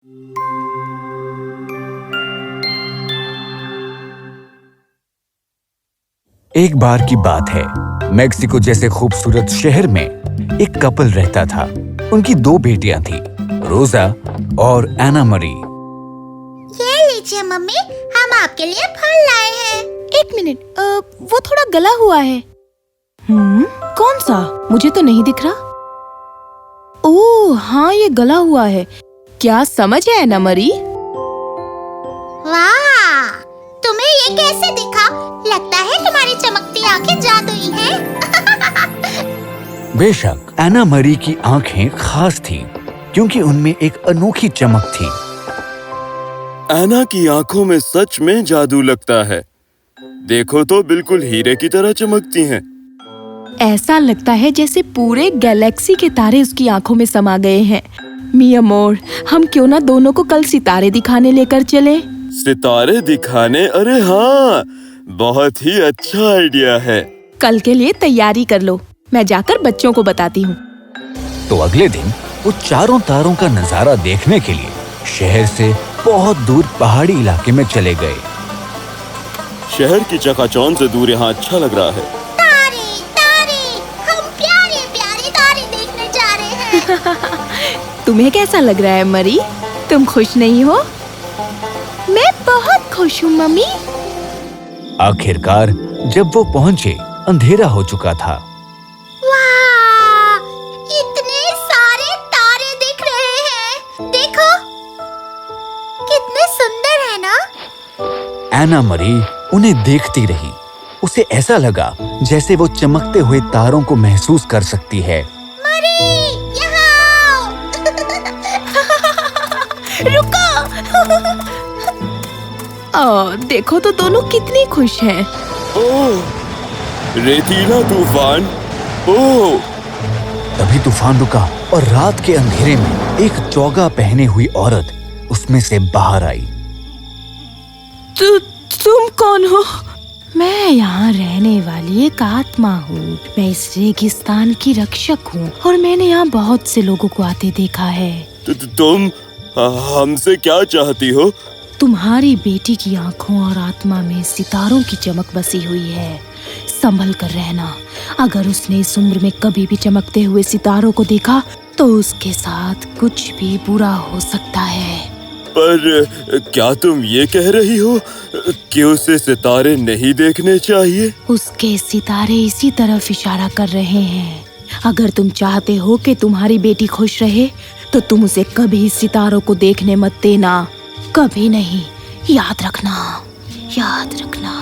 एक बार की बात है, मेक्सिको जैसे खूबसूरत शहर में एक कपल रहता था। उनकी 2 बेटियां थी, रोजा और एना मरी। ये लीजिए मम्मी, हम आपके लिए फल लाए हैं। एक मिनट, वो थोड़ा गला हुआ है। कौन सा? मुझे तो नहीं दिख रहा। ओह हाँ, ये गला हुआ है। क्या समझ है एना मरी? वाह, तुम्हें ये कैसे दिखा? लगता है तुम्हारी चमकती आंखें जादुई हैं। बेशक एना मरी की आंखें खास थीं, क्योंकि उनमें एक अनोखी चमक थी। एना की आंखों में सच में जादू लगता है। देखो तो बिल्कुल हीरे की तरह चमकती हैं। ऐसा लगता है जैसे पूरे गैलेक्सी के तारे उसकी आंखों में समा गए हैं। मी अमोर, हम क्यों ना दोनों को कल सितारे दिखाने लेकर चलें? सितारे दिखाने? अरे हाँ, बहुत ही अच्छा आइडिया है। कल के लिए तैयारी कर लो, मैं जाकर बच्चों को बताती हूँ। तो अगले दिन वो चारों तारों का नजारा देखने के लिए शहर से बहुत दूर पहाड़ी इलाके में चले गए। शहर की चकाचौंध से दूर यहाँ अच्छा लग रहा है। तारे, तारे, हम प्यारे प्यारे तारे देखने जा रहे हैं। तुम्हें कैसा लग रहा है मरी? तुम खुश नहीं हो? मैं बहुत खुश हूँ मम्मी। आखिरकार जब वो पहुंचे, अंधेरा हो चुका था। वाह, इतने सारे तारे दिख रहे हैं। देखो, कितने सुंदर है ना? एना मरी उन्हें देखती रही। उसे ऐसा लगा जैसे वो चमकते हुए तारों को महसूस कर सकती है। मरी, यहाँ आओ। रुको। देखो तो दोनों कितनी खुश हैं। ओह, रेतीला तूफान! ओह! तभी तूफान रुका और रात के अंधेरे में एक चौगा पहने हुई औरत उसमें से बाहर आई। तुम कौन हो? मैं यहाँ रहने वाली एक आत्मा हूँ। मैं इस रेगिस्तान की रक्षक हूँ और मैंने यहाँ बहुत से लोगों को आते देखा है। तुम हमसे क्या चाहती हो? तुम्हारी बेटी की आंखों और आत्मा में सितारों की चमक बसी हुई है। संभल कर रहना। अगर उसने इस उम्र में कभी भी चमकते हुए सितारों को देखा तो उसके साथ कुछ भी बुरा हो सकता है। पर क्या तुम ये कह रही हो कि उसे सितारे नहीं देखने चाहिए? उसके सितारे इसी तरफ इशारा कर रहे हैं। अगर तुम चाहते हो कि तुम्हारी बेटी खुश रहे तो तुम उसे कभी सितारों को देखने मत देना। कभी नहीं। याद रखना, याद रखना।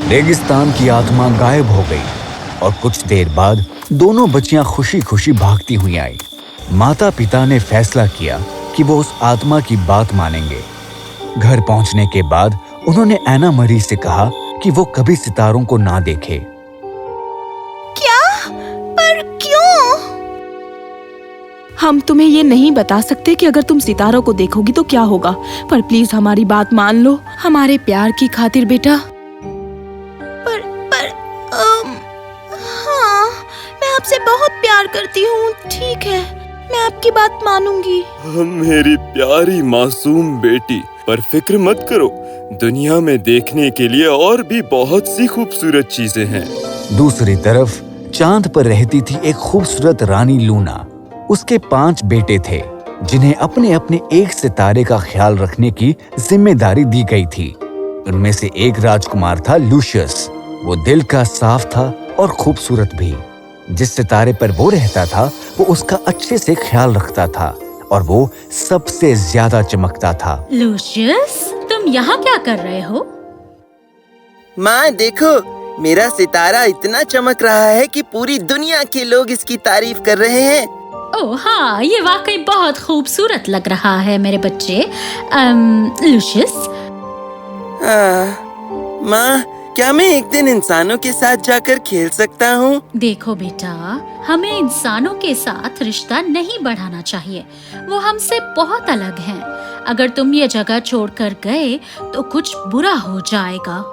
रेगिस्तान की आत्मा गायब हो गई और कुछ देर बाद दोनों बच्चियां खुशी खुशी भागती हुई आई। माता पिता ने फैसला किया कि वो उस आत्मा की बात मानेंगे। घर पहुंचने के बाद उन्होंने एना मरी से कहा कि वो कभी सितारों को ना देखे। क्या? पर क्यों? हम तुम्हें ये नहीं बता सकते कि अगर तुम सितारों को देखोगी तो क्या होगा, पर प्लीज हमारी बात मान लो, हमारे प्यार की खातिर बेटा। पर हाँ, मैं आपसे बहुत प्यार करती हूँ। ठीक है, मैं आपकी बात मानूंगी। मेरी प्यारी मासूम बेटी, पर फिक्र मत करो, दुनिया में देखने के लिए और भी बहुत सी खूबसूरत चीजें हैं। दूसरी तरफ चांद पर रहती थी एक खूबसूरत रानी लूना। उसके 5 बेटे थे, जिन्हें अपने अपने एक सितारे का ख्याल रखने की जिम्मेदारी दी गई थी। उनमें से एक राजकुमार था लूशियस। वो दिल का साफ था और खूबसूरत भी। जिस सितारे पर वो रहता था वो उसका अच्छे से ख्याल रखता था और वो सबसे ज्यादा चमकता था। लूशियस, तुम यहाँ क्या कर रहे हो? माँ देखो, मेरा सितारा इतना चमक रहा है कि पूरी दुनिया के लोग इसकी तारीफ कर रहे हैं। ओह हाँ, ये वाकई बहुत खूबसूरत लग रहा है मेरे बच्चे। लूशियस, माँ, क्या मैं एक दिन इंसानों के साथ जाकर खेल सकता हूँ? देखो बेटा, हमें इंसानों के साथ रिश्ता नहीं बढ़ाना चाहिए। वो हमसे बहुत अलग हैं। अगर तुम ये जगह छोड़कर गए तो कुछ बुरा हो जाएगा।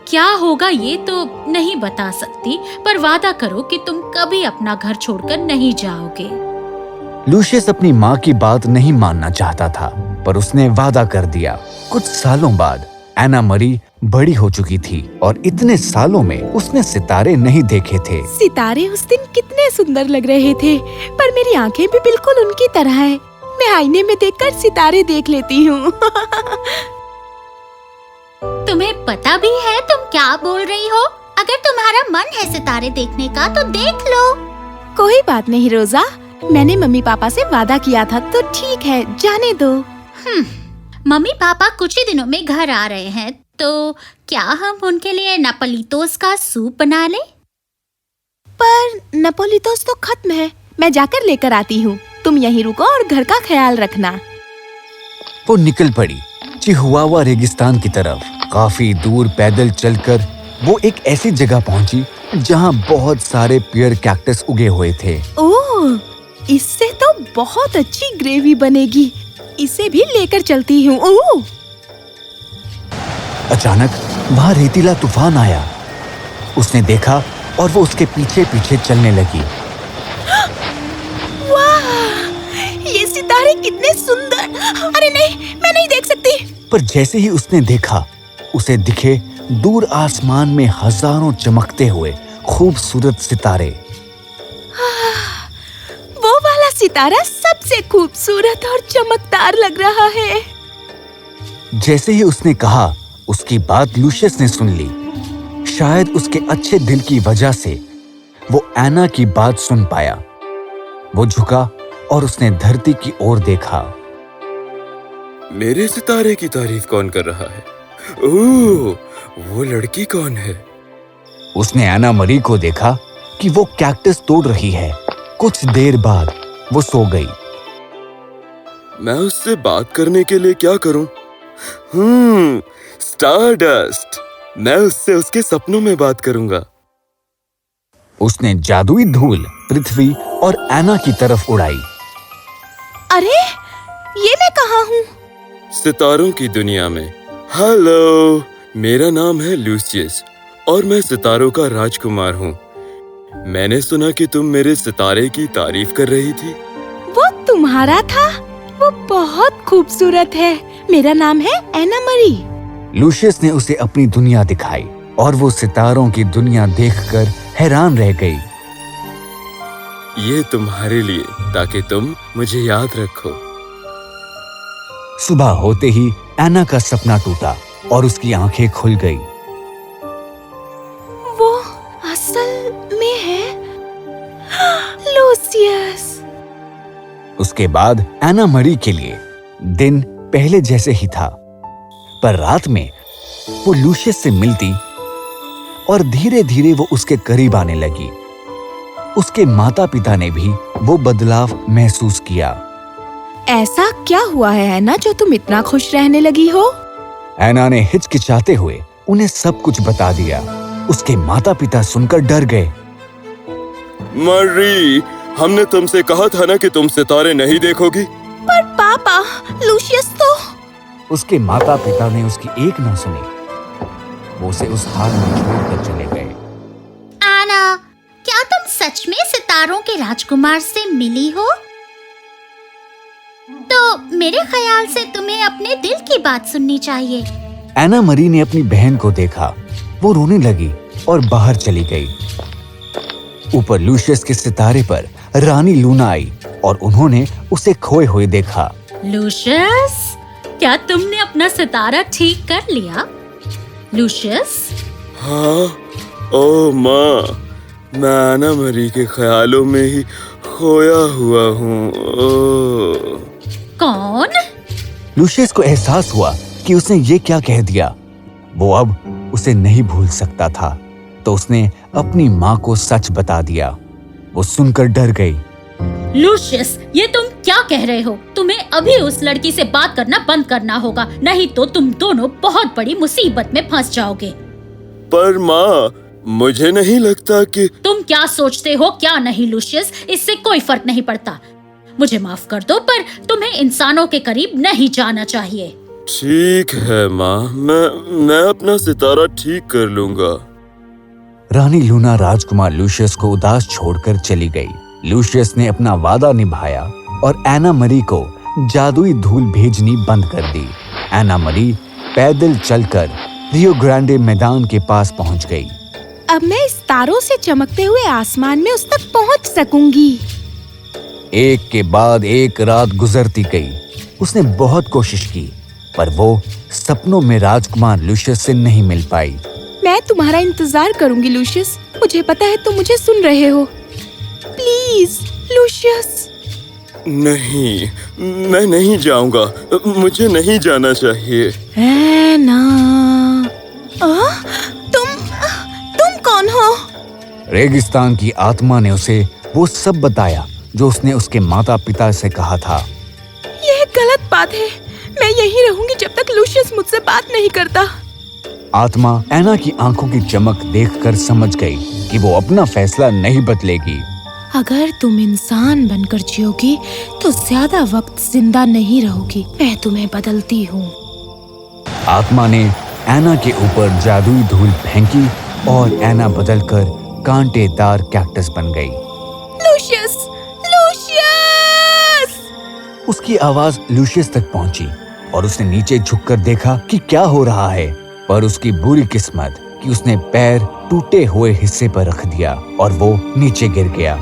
क्या होगा ये तो नहीं बता सकती, पर वादा करो कि तुम कभी अपना घर छोड़कर नहीं जाओगे। लूशियस अपनी माँ की बात नहीं मानना चाहता था, पर उसने वादा कर दिया। कुछ सालों बाद एना मरी बड़ी हो चुकी थी और इतने सालों में उसने सितारे नहीं देखे थे। सितारे उस दिन कितने सुंदर लग रहे थे, पर मेरी आंखें भी बिल्कुल उनकी तरह हैं। मैं आईने में देखकर सितारे देख लेती हूँ। तुम्हें पता भी है तुम क्या बोल रही हो? अगर तुम्हारा मन है सितारे देखने का तो देख लो। कोई बात नहीं रोजा, मैंने मम्मी पापा से वादा किया था तो ठीक है, जाने दो। मम्मी पापा कुछ ही दिनों में घर आ रहे हैं, तो क्या हम उनके लिए नापोलितोस का सूप बना लें? पर नपोलितोस तो खत्म है, मैं जाकर लेकर आती हूँ। तुम यहीं रुको और घर का ख्याल रखना। वो निकल पड़ी चिहुआवा रेगिस्तान की तरफ। काफी दूर पैदल चलकर वो एक ऐसी जगह पहुंची जहां बहुत सारे पेयर कैक्टस उगे हुए थे। ओह, इससे तो बहुत अच्छी ग्रेवी बनेगी। इसे भी लेकर चलती हूँ। ओह! अचानक वहां रेतीला तूफान आया। उसने देखा और वो उसके पीछे पीछे चलने लगी। वाह! ये सितारे कितने सुंदर! अरे नहीं, मैं नहीं देख सकती। पर जैसे ही उसने देखा, उसे दिखे दूर आसमान में हजारों चमकते हुए खूबसूरत सितारे। वो वाला सितारा सबसे खूबसूरत और चमकदार लग रहा है। जैसे ही उसने कहा, उसकी बात लूशियस ने सुन ली। शायद उसके अच्छे दिल की वजह से वो एना की बात सुन पाया। वो झुका और उसने धरती की ओर देखा। मेरे सितारे की तारीफ कौन कर रहा है? ओह, वो लड़की कौन है? उसने एना मरी को देखा कि वो कैक्टस तोड़ रही है। कुछ देर बाद वो सो गई। मैं उससे बात करने के लिए क्या करूं? स्टारडस्ट। मैं उससे उसके सपनों में बात करूंगा। उसने जादुई धूल पृथ्वी और एना की तरफ उड़ाई। अरे, ये मैं कहाँ हूँ? सितारों की दुनिया में। हेलो, मेरा नाम है लूसियस और मैं सितारों का राजकुमार हूँ। मैंने सुना कि तुम मेरे सितारे की तारीफ कर रही थी। वो तुम्हारा था? वो बहुत खूबसूरत है। मेरा नाम है एना मरी। लूशियस ने उसे अपनी दुनिया दिखाई और वो सितारों की दुनिया देखकर हैरान रह गई। ये तुम्हारे लिए, ताकि तुम मुझे याद रखो। सुबह होते ही एना का सपना टूटा और उसकी आंखें खुल गई। वो असल में है लूसियस। उसके बाद एना मरी के लिए दिन पहले जैसे ही था, पर रात में वो लूशियस से मिलती और धीरे धीरे वो उसके करीब आने लगी। उसके माता पिता ने भी वो बदलाव महसूस किया। ऐसा क्या हुआ है एना, जो तुम इतना खुश रहने लगी हो? एना ने हिचकिचाते हुए उन्हें सब कुछ बता दिया। उसके माता पिता सुनकर डर गए। मरी, हमने तुमसे कहा था ना कि तुम सितारे नहीं देखोगी। पर पापा, लूशियस तो। उसके माता पिता ने उसकी एक ना सुनी। वो उसे उस हाल में छोड़कर चले गए। आना, क्या तुम सच में सितारों के राजकुमार से मिली हो? तो मेरे ख्याल से तुम्हें अपने दिल की बात सुननी चाहिए। एना मरी ने अपनी बहन को देखा। वो रोने लगी और बाहर चली गई। ऊपर लूशियस के सितारे पर रानी लूना आई और उन्होंने उसे खोए हुए देखा। लूशियस, क्या तुमने अपना सितारा ठीक कर लिया? लूशियस? हाँ, ओ माँ, मैं एना मरी के ख्यालों में ही खोया हुआ हूँ। कौन? लूशियस को एहसास हुआ कि उसने ये क्या कह दिया। वो अब उसे नहीं भूल सकता था, तो उसने अपनी माँ को सच बता दिया। वो सुनकर डर गई। लूशियस, ये तुम क्या कह रहे हो? तुम्हें अभी उस लड़की से बात करना बंद करना होगा, नहीं तो तुम दोनों बहुत बड़ी मुसीबत में फंस जाओगे। पर माँ, मुझे नहीं लगता कि... तुम क्या सोचते हो क्या नहीं लूशियस, इससे कोई फर्क नहीं पड़ता। मुझे माफ कर दो, पर तुम्हें इंसानों के करीब नहीं जाना चाहिए। ठीक है माँ, मैं अपना सितारा ठीक कर लूंगा। रानी लूना राजकुमार लूशियस को उदास छोड़कर चली गई। लूशियस ने अपना वादा निभाया और एना मरी को जादुई धूल भेजनी बंद कर दी। एना मरी पैदल चलकर रियो ग्रांडे मैदान के पास पहुंच गई। अब मैं इस तारों से चमकते हुए आसमान में उस तक पहुंच सकूंगी। एक के बाद एक रात गुजरती गई। उसने बहुत कोशिश की, पर वो सपनों में राजकुमार लूशियस से नहीं मिल पाई। मैं तुम्हारा इंतजार करूंगी लूशियस। मुझे पता है तुम मुझे सुन रहे हो। Please luscious. नहीं, मैं नहीं जाऊंगा। मुझे नहीं जाना चाहिए। एना, तुम कौन हो? रेगिस्तान की आत्मा ने उसे वो सब बताया जो उसने उसके माता पिता से कहा था। यह गलत बात है। मैं यहीं रहूंगी जब तक लूशियस मुझसे बात नहीं करता। आत्मा एना की आंखों की चमक देखकर समझ गई कि वो अपना फैसला नहीं बदलेगी। अगर तुम इंसान बनकर जियोगी तो ज्यादा वक्त जिंदा नहीं रहोगी। मैं तुम्हें बदलती हूँ। आत्मा ने एना के ऊपर जादुई धूल फेंकी और एना बदलकर कांटेदार कैक्टस बन गई। Luscious, luscious! उसकी आवाज लूशियस तक पहुंची और उसने नीचे झुककर देखा कि क्या हो रहा है। पर उसकी बुरी किस्मत कि उसने पैर टूटे हुए हिस्से पर रख दिया और वो नीचे गिर गया।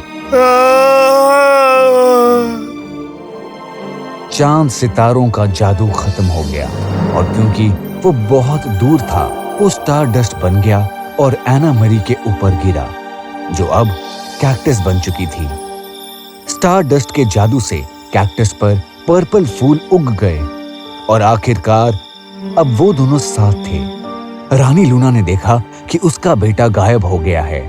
चांद सितारों का जादू खत्म हो गया और क्योंकि वो बहुत दूर था, वो स्टार डस्ट बन गया और एना मरी के ऊपर गिरा, जो अब कैक्टस बन चुकी थी। स्टार डस्ट के जादू से कैक्टस पर पर्पल फूल उग गए और आखिरकार अब वो दोनों साथ थे। रानी लूना ने देखा कि उसका बेटा गायब हो गया है।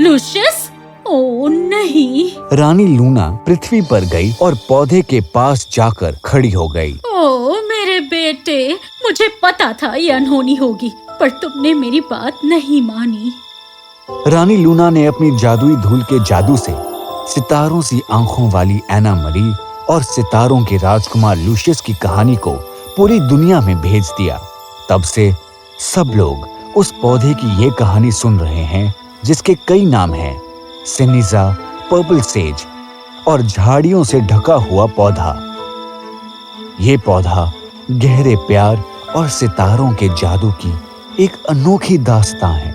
लूशियस, ओ नहीं। रानी लूना पृथ्वी पर गई और पौधे के पास जाकर खड़ी हो गई। ओ मेरे बेटे, मुझे पता था ये अनहोनी होगी, पर तुमने मेरी बात नहीं मानी। रानी लूना ने अपनी जादुई धूल के जादू से सितारों सी आंखों वाली एना मरी और सितारों के राजकुमार लूशियस की कहानी को पूरी दुनिया में भेज दिया। तब से सब लोग उस पौधे की ये कहानी सुन रहे हैं जिसके कई नाम हैं: सिनिजा, पर्पल सेज और झाड़ियों से ढका हुआ पौधा। ये पौधा गहरे प्यार और सितारों के जादू की एक अनोखी दास्तां है।